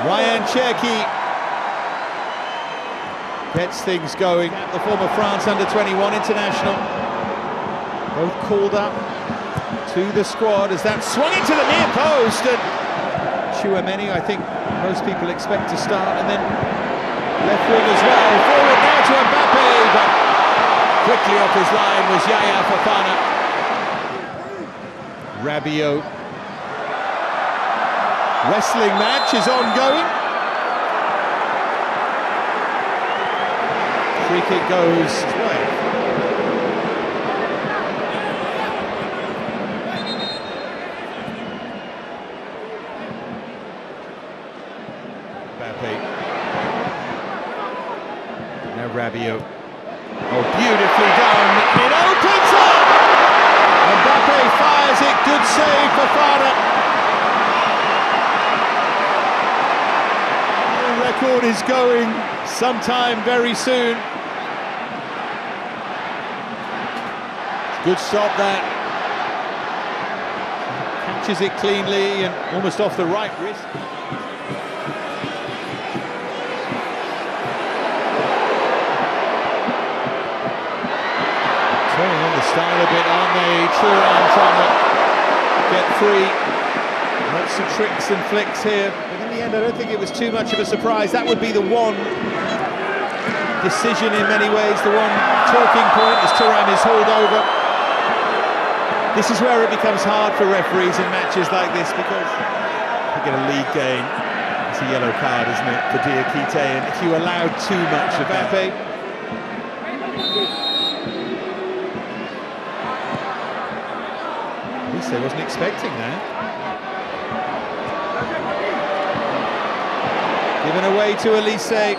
Ryan Cherki gets things going. The former France under-21 international. Both called up to the squad as that swung into the near post, and Chouameni, I think most people expect to start, and then left wing as well. Forward now to Mbappe, but quickly off his line was Yaya Fofana. Rabiot. Wrestling match is ongoing. Free kick goes his way. Mbappe. Now Rabiot. Oh, beautifully done. It opens up! Mbappe fires it. Good save for Fofana. The record is going sometime very soon. Good stop that. Catches it cleanly and almost off the right wrist. Turning on the style a bit, aren't they? Thuram trying to get free. Lots of tricks and flicks here. But in the end, I don't think it was too much of a surprise. That would be the one decision in many ways, the one talking point as Thuram is hauled over. This is where it becomes hard for referees in matches like this, because you get a league game. It's a yellow card, isn't it, for Diakite, and if you allow too much of Mbappe. At least I wasn't expecting that. Given away to Elise. Now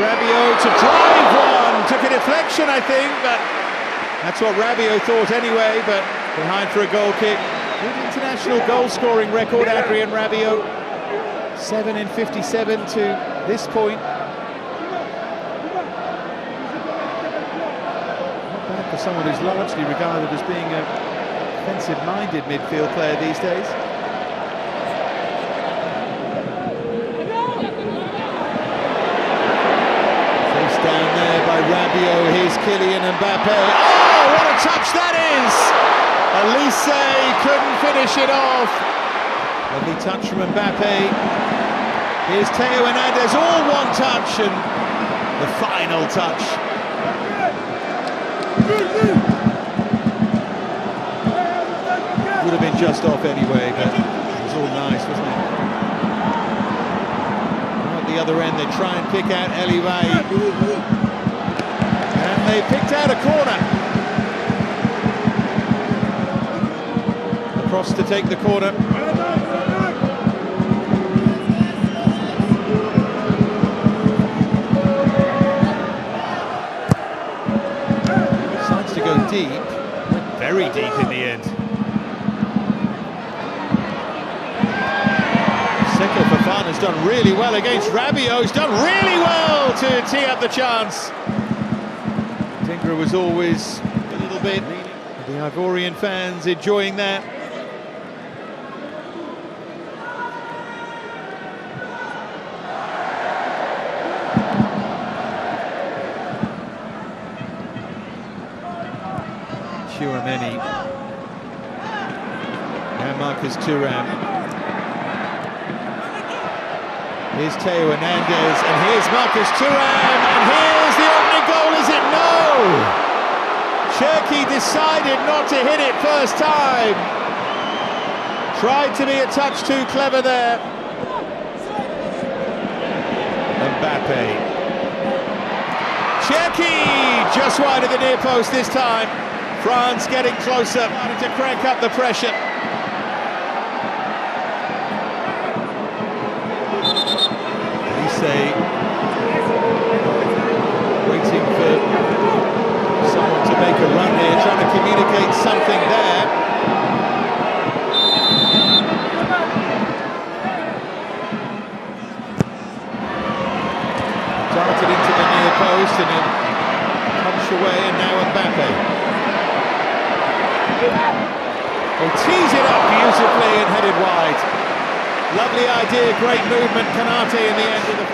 Rabiot to drive one. Took a deflection, I think, but that's what Rabiot thought anyway, but behind for a goal kick. Good international goal-scoring record, Adrien Rabiot. 7 in 57 to this point. Not bad for someone who's largely regarded as being a defensive-minded midfield player these days. Face down there by Rabiot, here's Kylian Mbappe. Oh, what a touch that is! Elise couldn't finish it off. Lovely touch from Mbappe. Here's Theo Hernandez, all one touch, and the final touch. Would have been just off anyway, but it was all nice, wasn't it? At the other end, they try and pick out Eliwai. And they picked out a corner. Across to take the corner. Decides to go deep. Went very deep in the end. Seko Fofana's done really well against Rabiot. He's done really well to tee up the chance. Dingra was always a little bit. The Ivorian fans enjoying that. Chouameni. Now Marcus Thuram. Here's Theo Hernandez, and here's Marcus Thuram, and here's the opening goal, is it? No! Cherki decided not to hit it first time. Tried to be a touch too clever there. Mbappe. Cherki just wide of the near post this time. France getting closer, wanting to crank up the pressure. Waiting for someone to make a run here, trying to communicate something there. Darted into the near post and then punched away, and now Mbappe. They tease it up beautifully and headed wide. Lovely idea, great movement. Kanate in the end of the...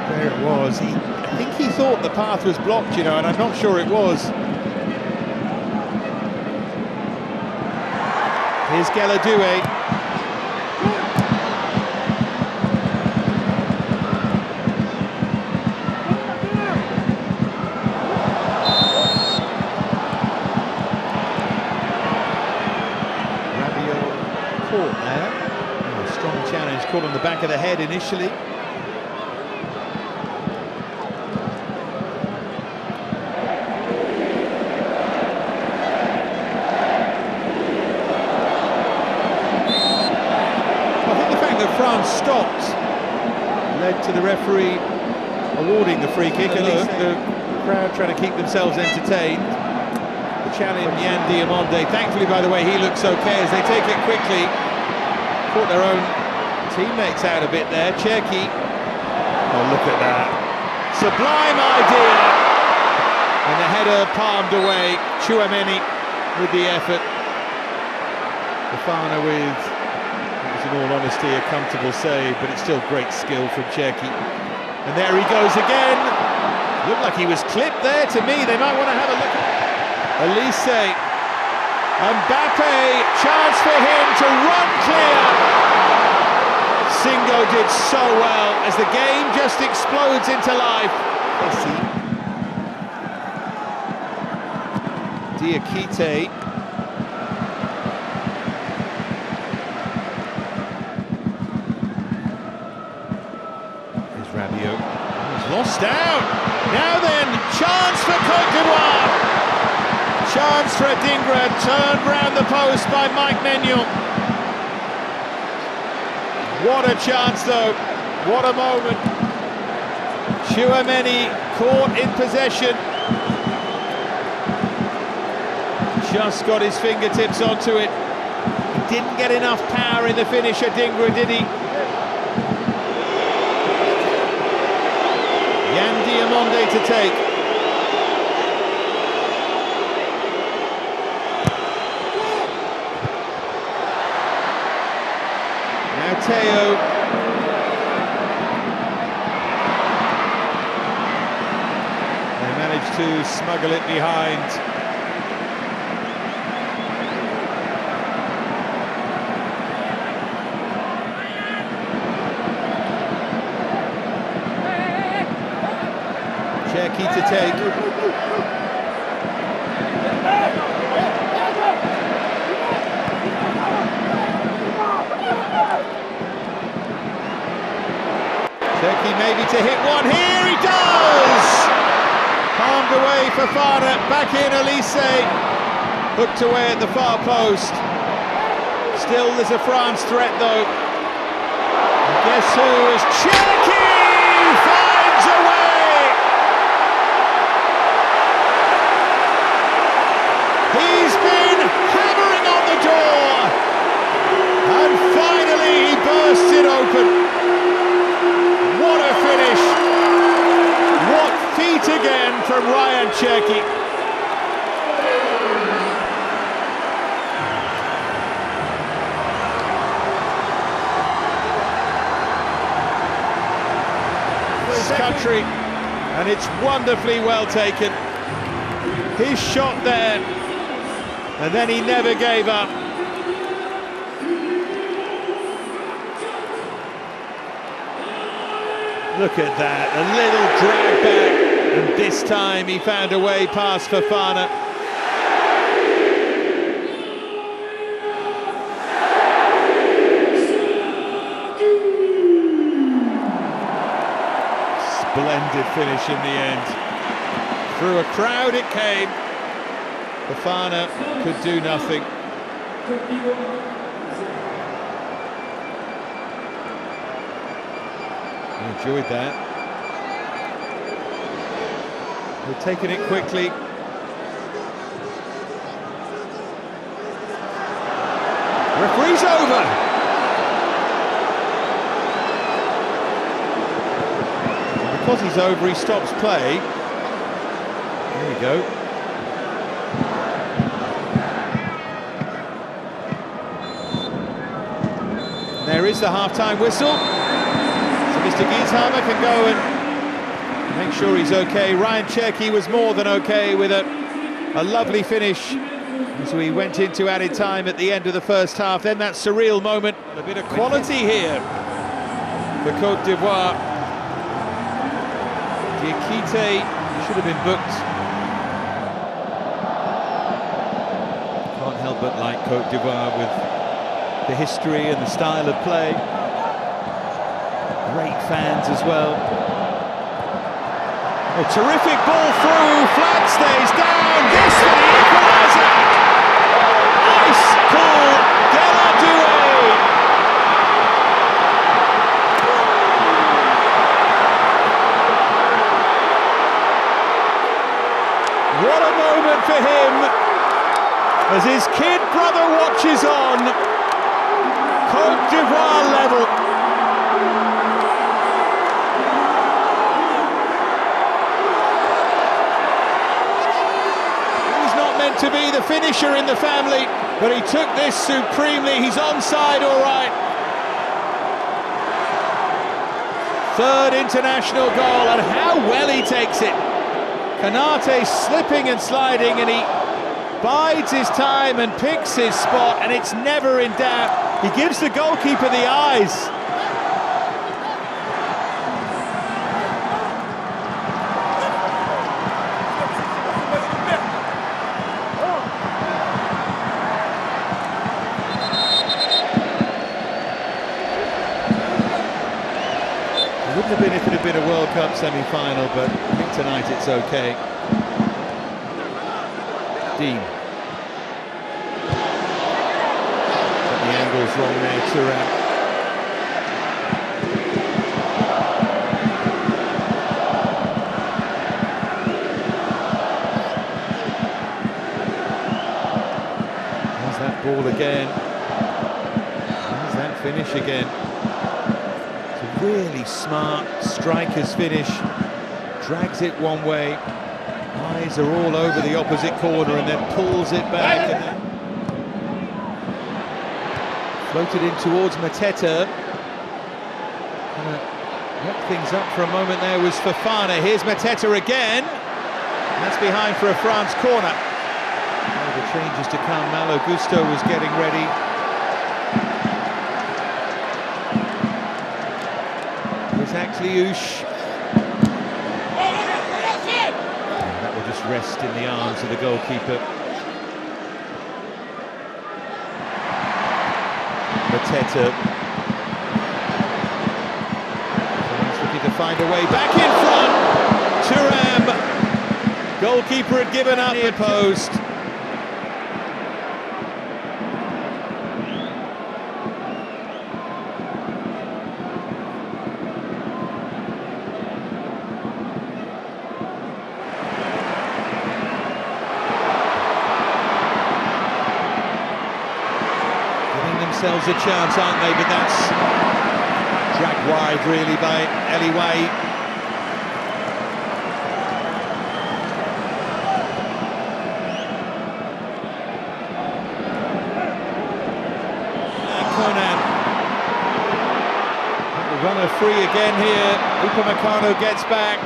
There it was. I think he thought the path was blocked, you know, and I'm not sure it was. Here's Geladue. Rabiot caught there. Oh, strong challenge, caught on the back of the head initially. France stopped led to the referee awarding the free kick, and the crowd trying to keep themselves entertained. The challenge, Yan Diamonde, thankfully, by the way, he looks okay as they take it quickly. Caught their own teammates out a bit there. Cherki, oh look at that, sublime idea, and the header palmed away. Chouameni with the effort. Fofana with, in all honesty, a comfortable save, but it's still great skill from Cherki. And there he goes again. Looked like he was clipped there to me. They might want to have a look at Elise. Mbappe, chance for him to run clear. Singo did so well as the game just explodes into life. Diakite. Rabiot, he's lost out. Now then, chance for Côte d'Ivoire. Chance for Adingra, turned round the post by Mike Maignan. What a chance though, what a moment. Chouameni caught in possession. Just got his fingertips onto it. He didn't get enough power in the finish, Adingra, did he? Yan Diamonde to take. Now Teo. They managed to smuggle it behind. Cherki to take. Cherki maybe to hit one here, he does! Palmed away for Fofana, back in Elise, hooked away at the far post. Still there's a France threat though. And guess who is Cherki finds a way! He's been hammering on the door, and finally he bursts it open. What a finish! What feat again from Ryan Cherki. His country, and it's wonderfully well taken. His shot there. And then he never gave up. Look at that, a little drag back, and this time he found a way past Fofana. Splendid finish in the end. Through a crowd it came. Fofana could do nothing. He enjoyed that. They've taken it quickly. Referee's over. And because he's over, he stops play. There we go. And there is the half-time whistle. So Mr. Gieshammer can go and make sure he's okay. Ryan Cherky was more than okay with a lovely finish as we went into added time at the end of the first half. Then that surreal moment, a bit of quality here for Côte d'Ivoire. Diakite should have been booked. Can't help but like Côte d'Ivoire with the history and the style of play. Great fans as well. Oh, terrific ball through, flag stays down, this for the equaliser! Ice cool Deladoué! What a moment for him as his kid brother watches on. Côte d'Ivoire level. To be the finisher in the family, but he took this supremely. He's onside, all right. Third international goal, and how well he takes it. Konate slipping and sliding, and he bides his time and picks his spot, and it's never in doubt. He gives the goalkeeper the eyes. Wouldn't have been if it had been a World Cup semi-final, but I think tonight it's okay. Dean. Got the angles wrong there, Thuram. There's that ball again. There's that finish again. Really smart striker's finish, drags it one way, eyes are all over the opposite corner and then pulls it back and then floated in towards Mateta. Knocked things up for a moment there was Fofana. Here's Mateta again, and that's behind for a France corner. Oh, the changes to come. Malo Gusto was getting ready. Liush. That will just rest in the arms of the goalkeeper. Mateta. He's looking to find a way back in front. Thuram. Goalkeeper had given up the post. Themselves a chance, aren't they? But that's dragged wide really by Eliwai. And Conan. The runner free again here. Upamecano gets back.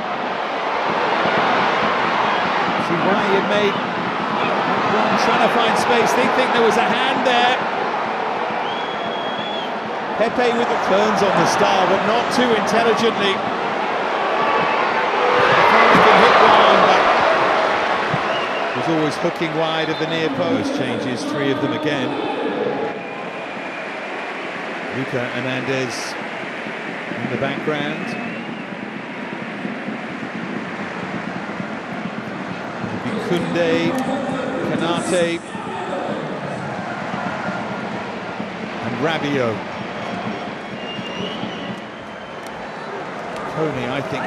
See why he had made that run, trying to find space. They think there was a hand there. Pepe with the turns on the star, but not too intelligently. He can hit one, but was always hooking wide of the near post. Changes, three of them again. Luca Hernandez in the background. Kunde, Konate, and Rabiot. Tony, I think,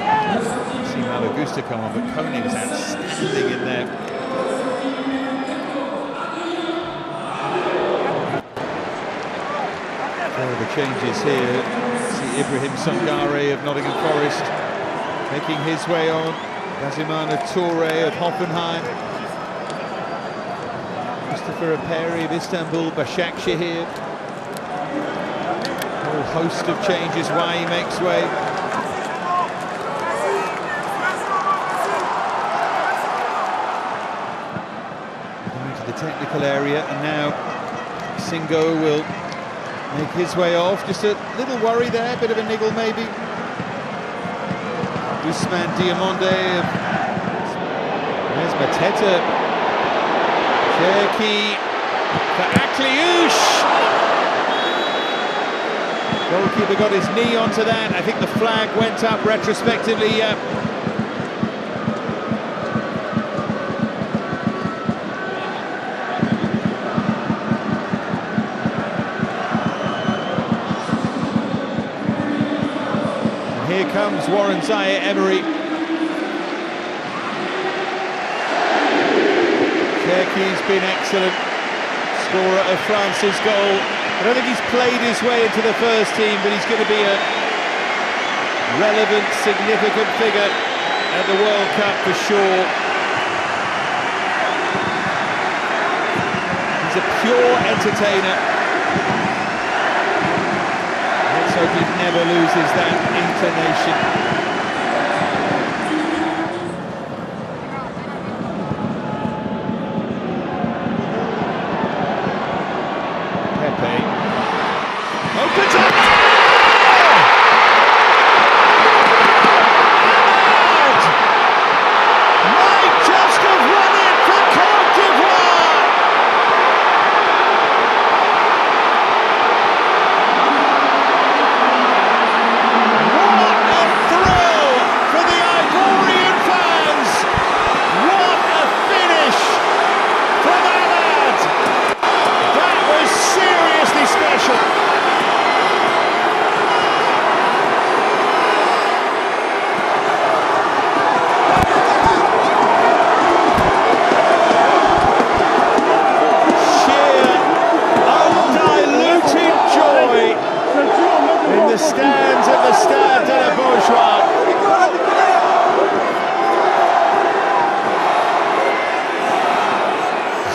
see Malo boost to come on, but Coney was outstanding in there. The changes here. See Ibrahim Sangare of Nottingham Forest making his way on. Gazimana Toure of Hoffenheim. Mustafa Aperi of Istanbul. Başakşehir. A whole host of changes why he makes way. Going to the technical area, and now Singo will make his way off. Just a little worry there, bit of a niggle maybe. Ousmane Diamonde. There's Mateta. Cherki for Akliouche. Goalkeeper got his knee onto that. I think the flag went up retrospectively. Here comes Warren Zaïre-Emery. Cherki's been excellent, scorer of France's goal. I don't think he's played his way into the first team, but he's going to be a relevant, significant figure at the World Cup for sure. He's a pure entertainer. Let's hope he never loses that intonation. Pepe opens up. Might just have won it for Côte d'Ivoire. The stands at the Stade de la Beaujoire.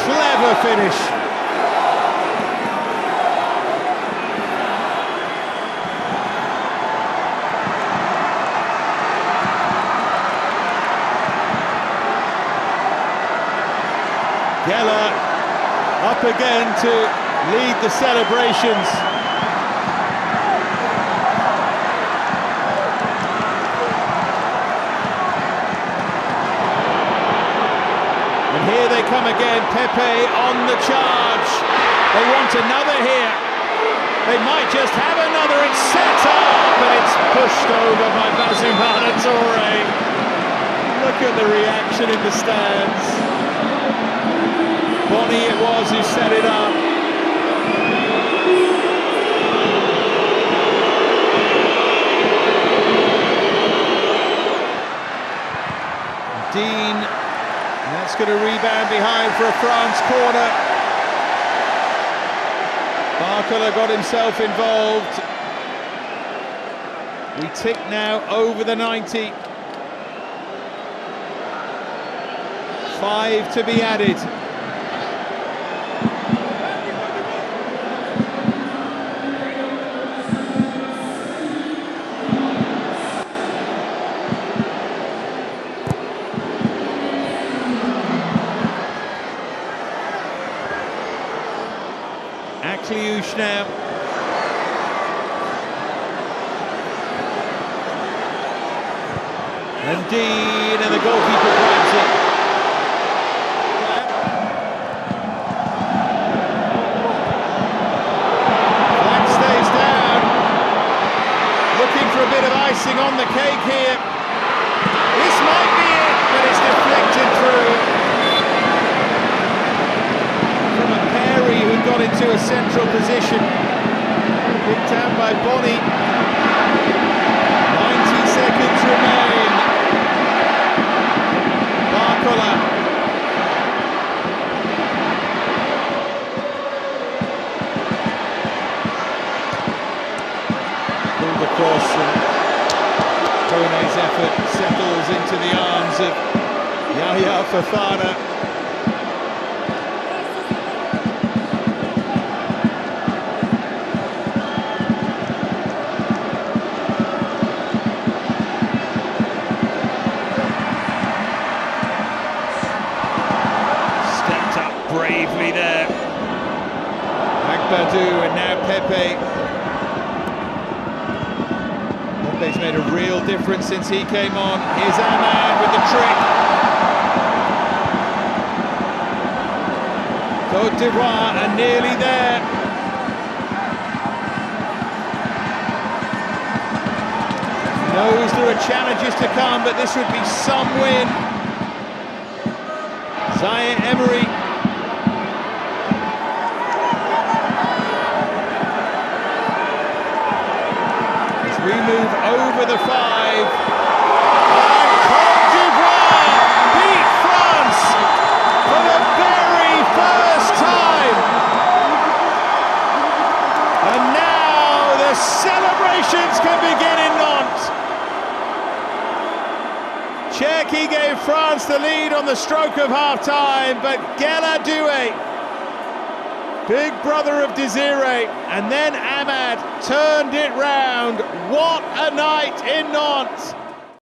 Clever finish. Geller up again to lead the celebrations. Here they come again, Pepe on the charge. They want another here. They might just have another. It's set up, and it's pushed over by Gazimana Toure. Look at the reaction in the stands. Bonny it was who set it up. Dean. That's going to rebound behind for a France corner. Barcola got himself involved. We tick now over the 90. 5 to be added. Akliouche now. And Dean, and the goalkeeper grabs it. Flag stays down. Looking for a bit of icing on the cake here. This might be it, but it's deflected through. Who got into a central position, picked out by Bonny. 90 seconds remain. goals of Yahya Fofana. Stepped up bravely there. Agbadou and now Pepe. Pepe's made a real difference since he came on. Here's Ahmad with the trick. Côte d'Ivoire are nearly there. Knows there are challenges to come, but this would be some win. Zaire Emery. We move over the 5. And Côte d'Ivoire beat France for the very first time. And now the celebrations can begin in Nantes. Cherki gave France the lead on the stroke of half-time, but Doué, big brother of Desiré, and then Ahmad turned it round. What a night in Nantes!